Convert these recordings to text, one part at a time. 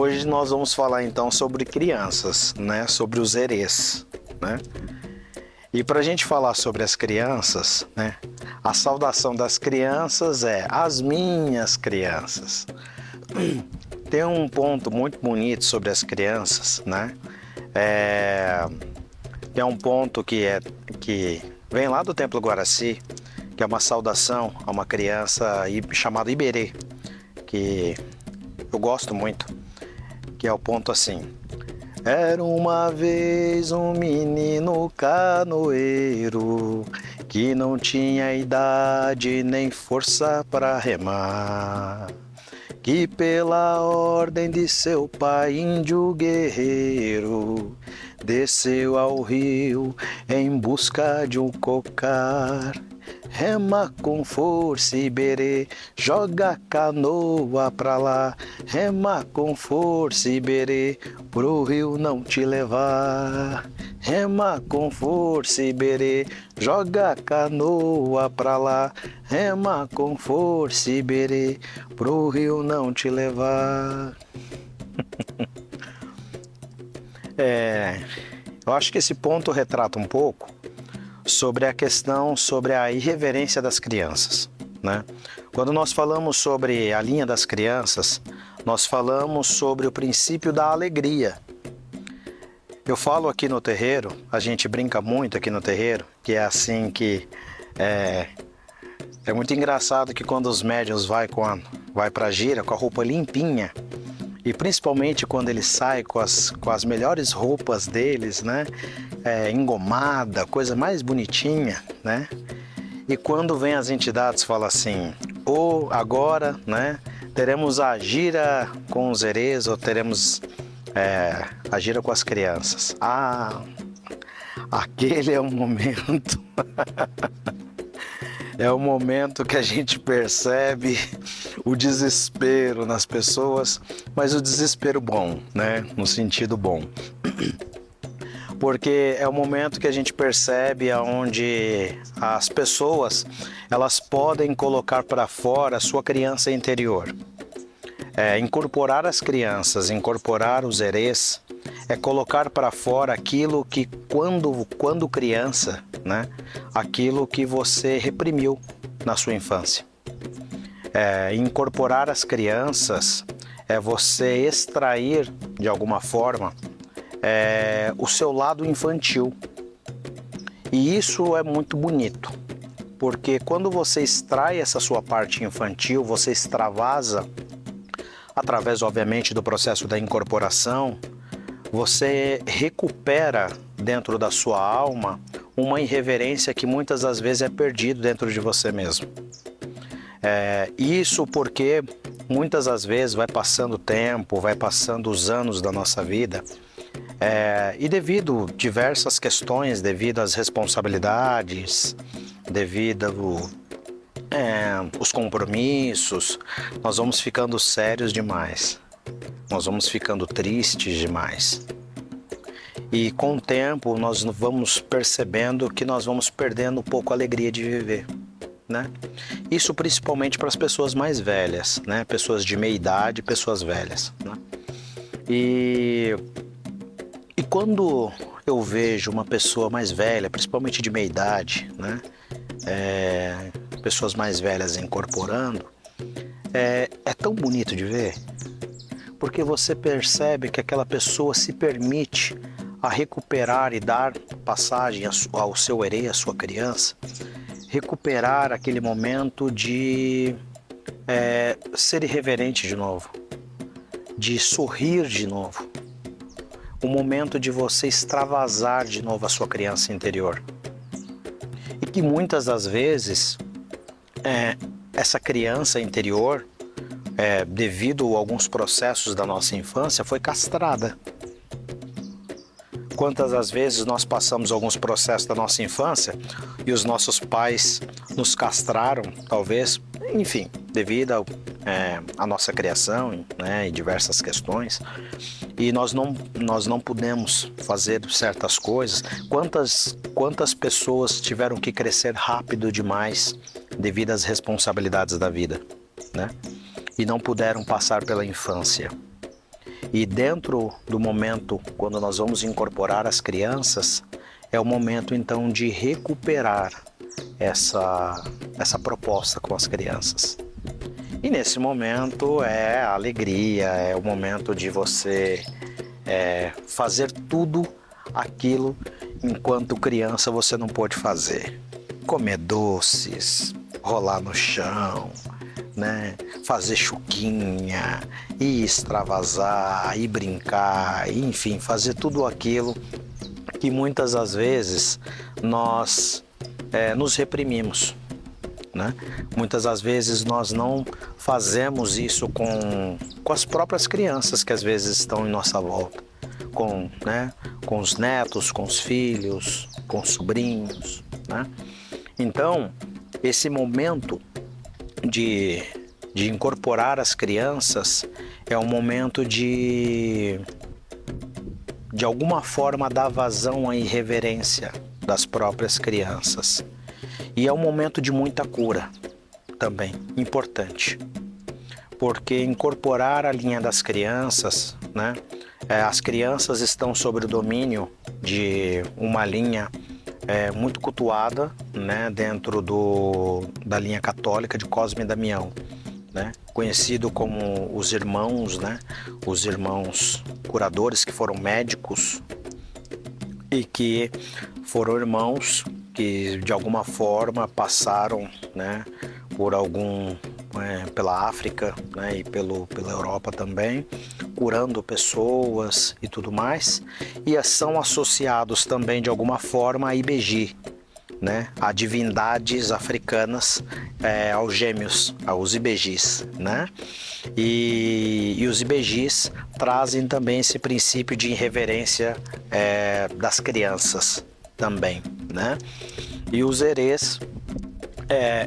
hoje nós vamos falar então sobre crianças, né? Sobre os erês, né? E para a gente falar sobre as crianças, né? A saudação das crianças é as minhas crianças. Tem um ponto muito bonito sobre as crianças, né? É um ponto que vem lá do Templo Guaraci, que é uma saudação a uma criança chamada Iberê, que eu gosto muito, que é o ponto assim: era uma vez um menino canoeiro que não tinha idade nem força para remar, que pela ordem de seu pai índio guerreiro desceu ao rio em busca de um cocar. Rema com força, Iberê, joga a canoa pra lá. Rema com força, Iberê, pro rio não te levar. Rema com força, Iberê, joga a canoa pra lá. Rema com força, Iberê, pro rio não te levar. Eu acho que esse ponto retrata um pouco sobre a questão, sobre a irreverência das crianças, né? Quando nós falamos sobre a linha das crianças, nós falamos sobre o princípio da alegria. Eu falo aqui no terreiro, a gente brinca muito aqui no terreiro, que é assim que é muito engraçado que quando os médiuns vai para a gira com a roupa limpinha, e principalmente quando eles saem com as melhores roupas deles, né? Engomada, coisa mais bonitinha, né? E quando vem as entidades, fala assim: agora, né? Teremos a gira com os erês, ou teremos a gira com as crianças. Aquele é um momento... É o momento que a gente percebe o desespero nas pessoas, mas o desespero bom, né? No sentido bom. Porque é o momento que a gente percebe onde as pessoas, elas podem colocar para fora a sua criança interior. Incorporar as crianças, incorporar os erês, é colocar para fora aquilo que quando criança, né? Aquilo que você reprimiu na sua infância. Incorporar as crianças é você extrair, de alguma forma, o seu lado infantil. E isso é muito bonito, porque quando você extrai essa sua parte infantil, você extravasa, através, obviamente, do processo da incorporação, você recupera dentro da sua alma uma irreverência que muitas das vezes é perdido dentro de você mesmo. Isso porque muitas das vezes vai passando o tempo, vai passando os anos da nossa vida, e devido a diversas questões, devido às responsabilidades, devido os compromissos, nós vamos ficando sérios demais. Nós vamos ficando tristes demais. E com o tempo nós vamos percebendo que nós vamos perdendo um pouco a alegria de viver, né? Isso principalmente para as pessoas mais velhas, né? Pessoas de meia idade, pessoas velhas, né? E quando eu vejo uma pessoa mais velha, principalmente de meia idade, né? Pessoas mais velhas incorporando, é tão bonito de ver, porque você percebe que aquela pessoa se permite a recuperar e dar passagem ao seu erê, à sua criança, recuperar aquele momento de ser irreverente de novo, de sorrir de novo, o momento de você extravasar de novo a sua criança interior. E que muitas das vezes essa criança interior, devido a alguns processos da nossa infância, foi castrada. Quantas das vezes nós passamos alguns processos da nossa infância e os nossos pais nos castraram, talvez, enfim, devido à nossa criação, né, e diversas questões, e nós não pudemos fazer certas coisas. Quantas pessoas tiveram que crescer rápido demais devido às responsabilidades da vida, né? E não puderam passar pela infância. E dentro do momento, quando nós vamos incorporar as crianças, é o momento então de recuperar essa proposta com as crianças. E nesse momento é a alegria, é o momento de você fazer tudo aquilo enquanto criança você não pôde fazer. Comer doces, rolar no chão, né? Fazer chuquinha, e extravasar, e brincar, enfim, fazer tudo aquilo que muitas das vezes nós nos reprimimos, né? Muitas das vezes nós não fazemos isso com as próprias crianças que às vezes estão em nossa volta, com os netos, com os filhos, com os sobrinhos, né? Então, esse momento de incorporar as crianças é um momento de alguma forma dar vazão à irreverência das próprias crianças. E é um momento de muita cura também, importante. Porque incorporar a linha das crianças, né? As crianças estão sob o domínio de uma linha muito cultuada, né? Dentro da linha católica de Cosme e Damião, né? Conhecido como os irmãos, né? Os irmãos curadores que foram médicos e que foram irmãos que de alguma forma passaram, né, pela África, né, e pela Europa também, curando pessoas e tudo mais, e são associados também de alguma forma a Ibeji, né, a divindades africanas, aos gêmeos, aos Ibejis, né? E os Ibejis trazem também esse princípio de irreverência das crianças também, né? E os Erês,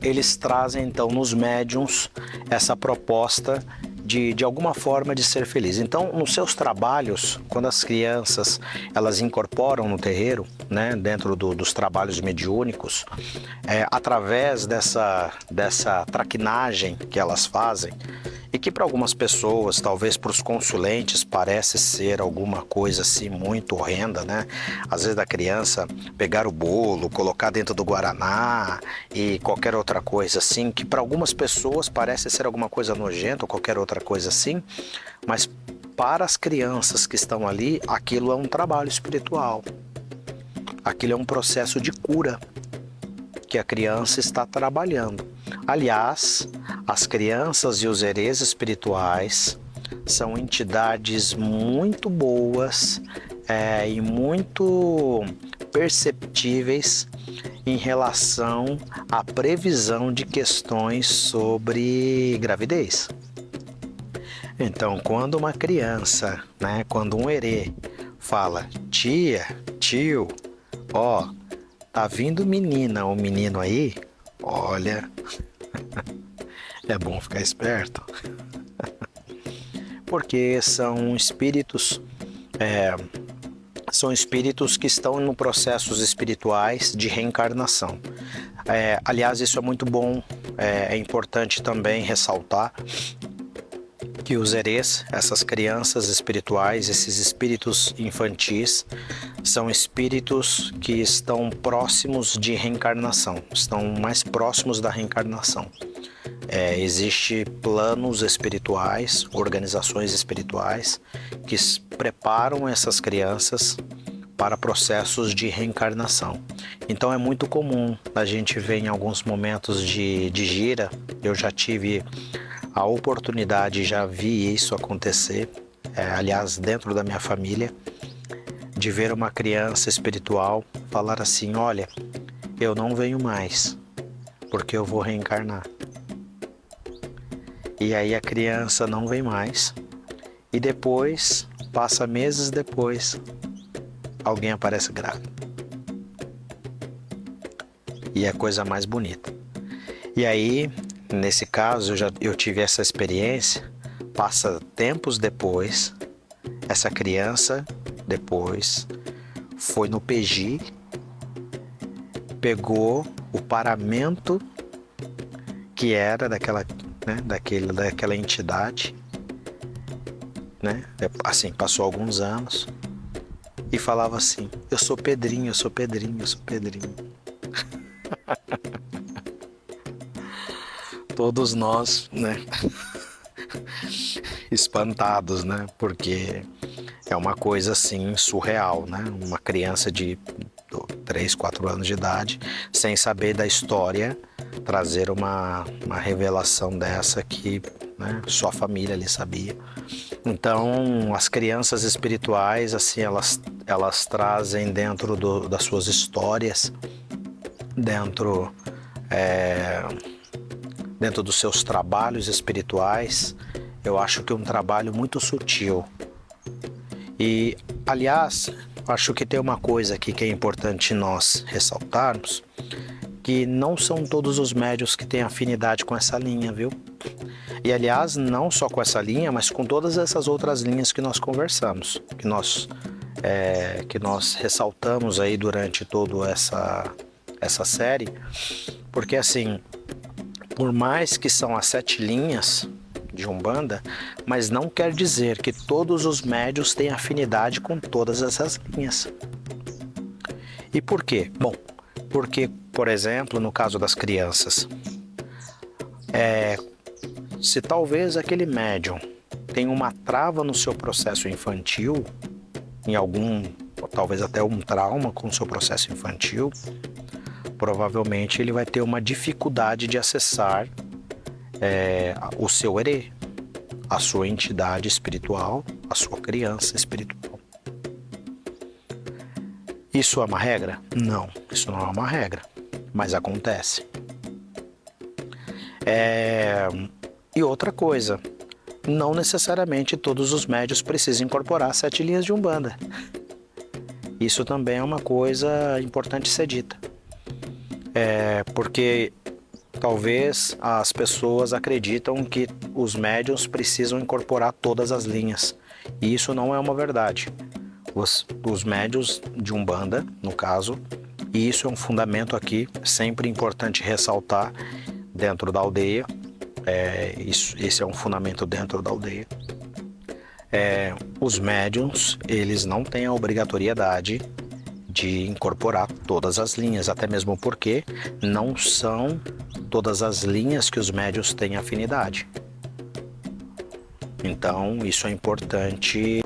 eles trazem então nos médiuns essa proposta de alguma forma de ser feliz. Então, nos seus trabalhos, quando as crianças elas incorporam no terreiro, né, dentro dos trabalhos mediúnicos, através dessa traquinagem que elas fazem, e que para algumas pessoas, talvez para os consulentes, parece ser alguma coisa assim muito horrenda, né? Às vezes da criança pegar o bolo, colocar dentro do guaraná e qualquer outra coisa assim, que para algumas pessoas parece ser alguma coisa nojenta ou qualquer outra coisa assim, mas para as crianças que estão ali, aquilo é um trabalho espiritual. Aquilo é um processo de cura que a criança está trabalhando. Aliás, as crianças e os Erês espirituais são entidades muito boas e muito perceptíveis em relação à previsão de questões sobre gravidez. Então, quando uma criança, né, quando um Erê fala, tia, tio, ó, tá vindo menina ou menino aí, olha, é bom ficar esperto, porque são espíritos que estão no processos espirituais de reencarnação. Aliás, isso é muito bom, é importante também ressaltar que os Erês, essas crianças espirituais, esses espíritos infantis, são espíritos que estão próximos de reencarnação, estão mais próximos da reencarnação. Existem planos espirituais, organizações espirituais que preparam essas crianças para processos de reencarnação. Então é muito comum a gente ver em alguns momentos de gira, eu já tive a oportunidade, já vi isso acontecer, aliás, dentro da minha família, de ver uma criança espiritual falar assim, olha, eu não venho mais, porque eu vou reencarnar. E aí a criança não vem mais, e depois, passa meses depois, alguém aparece grávida. E é a coisa mais bonita. E aí, nesse caso, eu tive essa experiência, passa tempos depois, essa criança depois foi no PG, pegou o paramento que era daquela entidade, né? Assim, passou alguns anos e falava assim: eu sou Pedrinho, eu sou Pedrinho, eu sou Pedrinho. Todos nós, né? Espantados, né? Porque é uma coisa assim surreal, né? Uma criança de 3, 4 anos de idade, sem saber da história, trazer uma revelação dessa que, né, só a família ali sabia. Então, as crianças espirituais, assim, elas trazem dentro das suas histórias, dentro, dentro dos seus trabalhos espirituais, eu acho que é um trabalho muito sutil. E, aliás, acho que tem uma coisa aqui que é importante nós ressaltarmos, que não são todos os médiuns que têm afinidade com essa linha, viu? E, aliás, não só com essa linha, mas com todas essas outras linhas que nós conversamos, que nós ressaltamos aí durante toda essa série, porque, assim, por mais que são as 7 linhas de Umbanda, mas não quer dizer que todos os médiuns têm afinidade com todas essas linhas. E por quê? Bom, porque, por exemplo, no caso das crianças, se talvez aquele médium tenha uma trava no seu processo infantil, em algum, talvez até um trauma com o seu processo infantil, provavelmente ele vai ter uma dificuldade de acessar o seu erê, a sua entidade espiritual, a sua criança espiritual. Isso é uma regra? Não, isso não é uma regra, mas acontece. E outra coisa, não necessariamente todos os médiuns precisam incorporar 7 linhas de Umbanda. Isso também é uma coisa importante ser dita. Porque talvez as pessoas acreditam que os médiuns precisam incorporar todas as linhas. E isso não é uma verdade. Os médiuns de Umbanda, no caso, e isso é um fundamento aqui, sempre importante ressaltar dentro da aldeia, esse é um fundamento dentro da aldeia. Os médiuns, eles não têm a obrigatoriedade de incorporar todas as linhas, até mesmo porque não são todas as linhas que os médiuns têm afinidade. Então, isso é importante